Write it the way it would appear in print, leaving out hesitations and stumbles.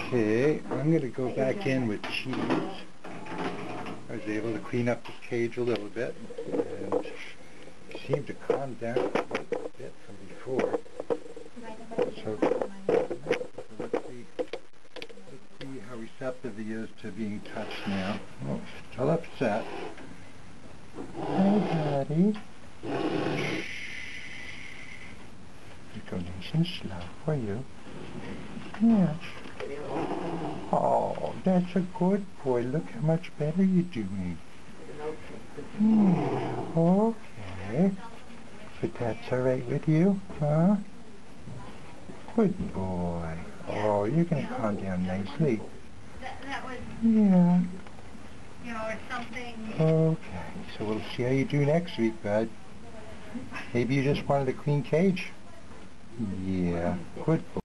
Okay, I'm going to go back in with cheese. I was able to clean up the cage a little bit, and seemed to calm down a bit from before. So let's see how receptive he is to being touched now. Oh, still upset. Hi, Daddy. Go nice and slow for you. Yeah. Oh, that's a good boy. Look how much better you're doing. Yeah, okay. But that's all right with you, huh? Good boy. Oh, you're going to calm down nicely. That was, Yeah. or something. Okay, so we'll see how you do next week, bud. Maybe you just wanted a clean cage? Yeah, good boy.